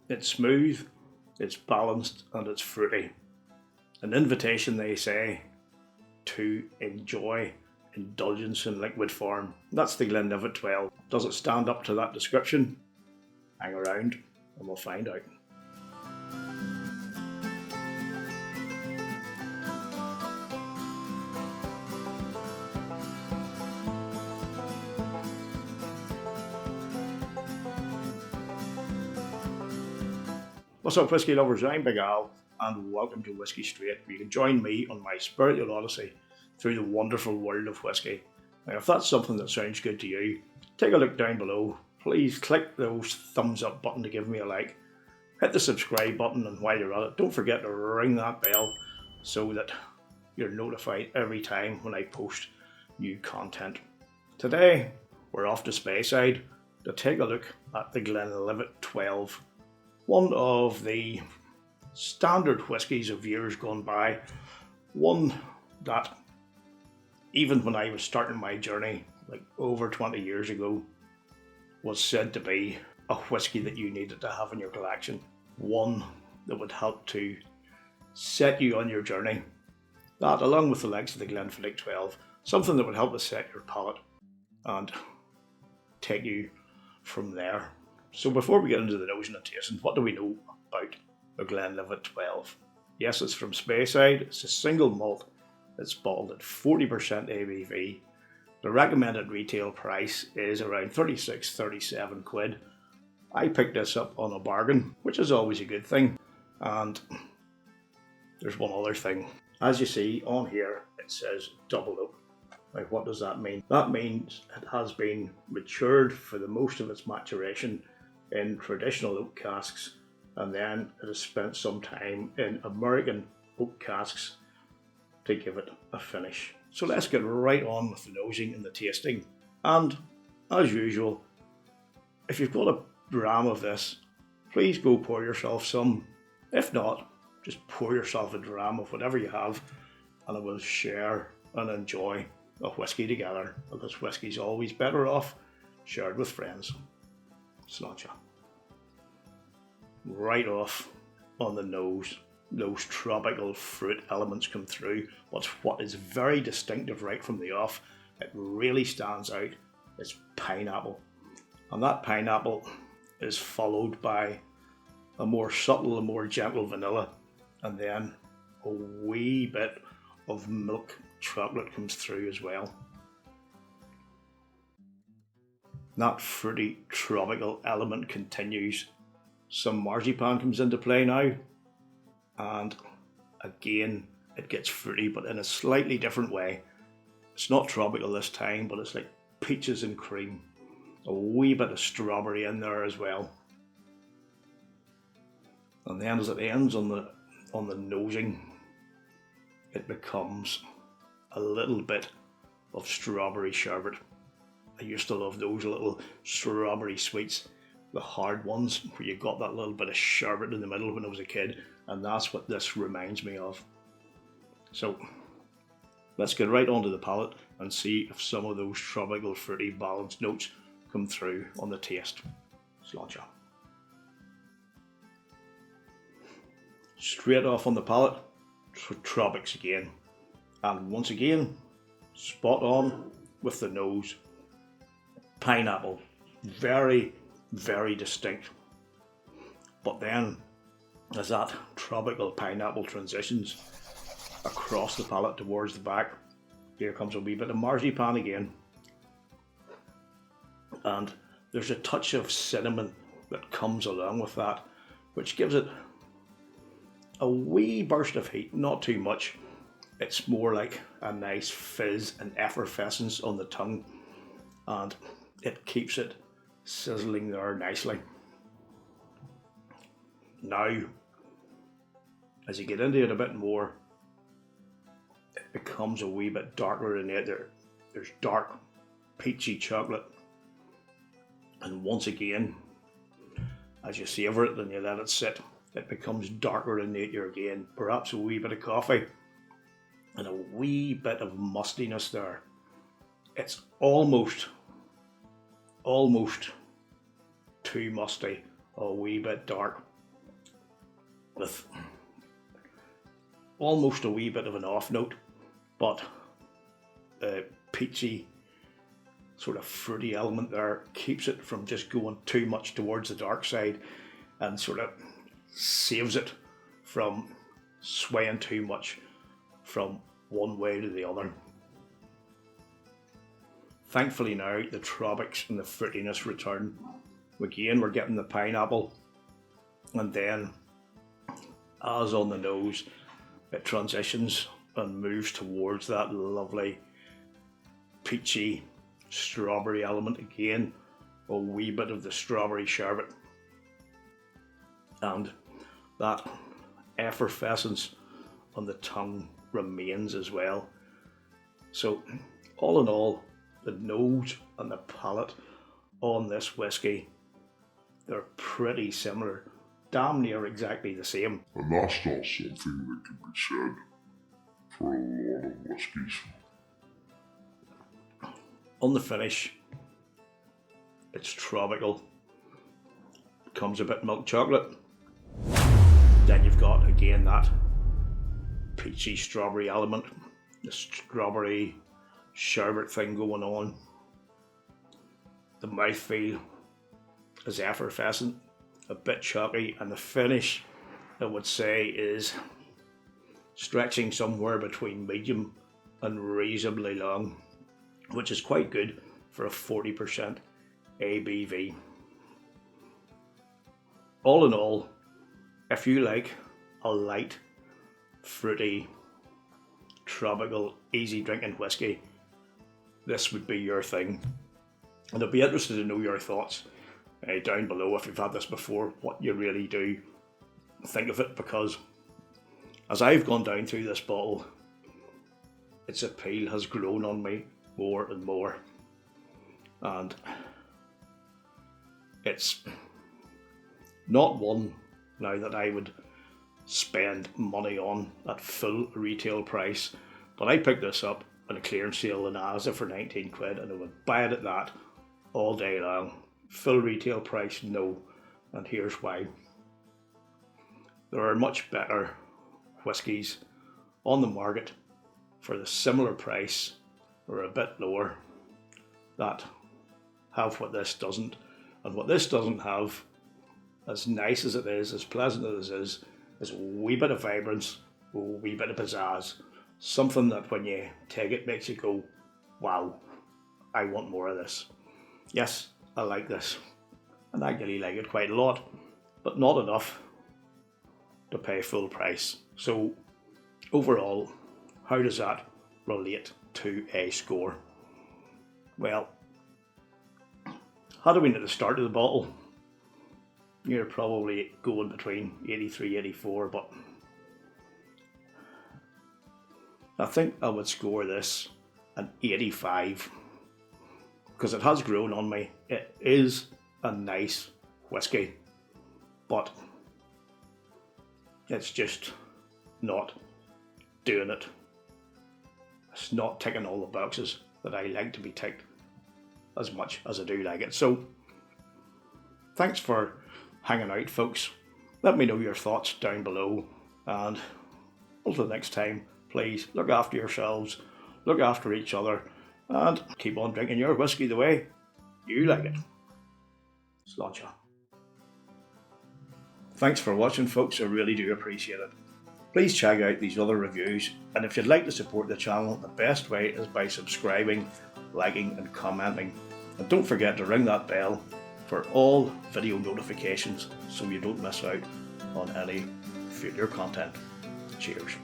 It's smooth, it's balanced, and it's fruity. An invitation, they say, to enjoy indulgence in liquid form. That's the Glenlivet 12. Does it stand up to that description? Hang around and we'll find out. What's up, whisky lovers? I'm Big Al, and welcome to Whisky Straight, where you can join me on my spiritual odyssey through the wonderful world of whisky. Now, if that's something that sounds good to you, take a look down below. Please click those thumbs up button to give me a like. Hit the subscribe button, and while you're at it, don't forget to ring that bell so that you're notified every time when I post new content. Today, we're off to Speyside to take a look at the Glenlivet 12. One of the standard whiskies of years gone by, one that even when I was starting my journey, like over 20 years ago, was said to be a whisky that you needed to have in your collection. One that would help to set you on your journey. That, along with the likes of the Glenlivet 12, something that would help to set your palate and take you from there. So before we get into the nosing and tasting, what do we know about the Glenlivet 12? Yes, it's from Speyside. It's a single malt. It's bottled at 40% ABV. The recommended retail price is around 36-37 quid. I picked this up on a bargain, which is always a good thing. And there's one other thing. As you see on here, it says double oak. Now, what does that mean? That means it has been matured for the most of its maturation in traditional oak casks, and then it has spent some time in American oak casks to give it a finish. So let's get right on with the nosing and the tasting. And as usual, if you've got a dram of this, please go pour yourself some. If not, just pour yourself a dram of whatever you have, and we'll share and enjoy a whisky together, because whisky's always better off shared with friends. Sláinte. Right off on the nose, those tropical fruit elements come through. But what is very distinctive right from the off, it really stands out, is pineapple. And that pineapple is followed by a more subtle, a more gentle vanilla, and then a wee bit of milk chocolate comes through as well. That fruity tropical element continues. Some marzipan comes into play now, and again it gets fruity, but in a slightly different way. It's not tropical this time, but it's like peaches and cream. A wee bit of strawberry in there as well. And then as it ends on the nosing, it becomes a little bit of strawberry sherbet. I used to love those little strawberry sweets, the hard ones, where you got that little bit of sherbet in the middle when I was a kid, and that's what this reminds me of. So let's get right onto the palate and see if some of those tropical fruity balanced notes come through on the taste. Sláinte. Straight off on the palate, tropics again, and once again spot on with the nose. Pineapple, very, very distinct. But then, as that tropical pineapple transitions across the palate towards the back, here comes a wee bit of marzipan again. And there's a touch of cinnamon that comes along with that, which gives it a wee burst of heat, not too much. It's more like a nice fizz and effervescence on the tongue, and it keeps it sizzling there nicely. Now, as you get into it a bit more, it becomes a wee bit darker in it. There's dark peachy chocolate, and once again, as you savour it and you let it sit, it becomes darker in nature again. Perhaps a wee bit of coffee and a wee bit of mustiness there. It's almost too musty, a wee bit dark, with almost a wee bit of an off note, but a peachy sort of fruity element there keeps it from just going too much towards the dark side and sort of saves it from swaying too much from one way to the other. Thankfully now the tropics and the fruitiness return. Again, we're getting the pineapple, and then as on the nose it transitions and moves towards that lovely peachy strawberry element again, a wee bit of the strawberry sherbet, and that effervescence on the tongue remains as well. So all in all, the nose and the palate on this whisky, they're pretty similar, damn near exactly the same. And that's not something that can be said for a lot of whiskies. On the finish, it's tropical, comes a bit milk chocolate, then you've got again that peachy strawberry element, the strawberry sherbet thing going on. The mouthfeel is effervescent, a bit chalky, and the finish, I would say, is stretching somewhere between medium and reasonably long, which is quite good for a 40% ABV. All in all, if you like a light, fruity, tropical, easy drinking whisky, this would be your thing. And I'd be interested to know your thoughts down below if you've had this before, what you really do think of it, because as I've gone down through this bottle, its appeal has grown on me more and more, and it's not one now that I would spend money on at full retail price, but I picked this up on a clearance sale in Asda for 19 quid and I would buy it at that all day long. Full retail price, no, and here's why. There are much better whiskies on the market for the similar price or a bit lower that have what this doesn't, and what this doesn't have, as nice as it is, as pleasant as it is a wee bit of vibrance, a wee bit of pizzazz, something that when you take it makes you go, wow, I want more of this. Yes, I like this, and I really like it quite a lot, but not enough to pay full price. So overall, how does that relate to a score? Well, had I been at the start of the bottle, you're probably going between 83, 84, but I think I would score this an 85 because it has grown on me. It is a nice whiskey, but it's just not doing it. It's not ticking all the boxes that I like to be ticked as much as I do like it. So thanks for hanging out, folks. Let me know your thoughts down below, and until next time, please look after yourselves, look after each other, and keep on drinking your whiskey the way you like it. Sláinte. Thanks for watching, folks. I really do appreciate it. Please check out these other reviews, and if you'd like to support the channel, the best way is by subscribing, liking and commenting. And don't forget to ring that bell for all video notifications so you don't miss out on any future content. Cheers.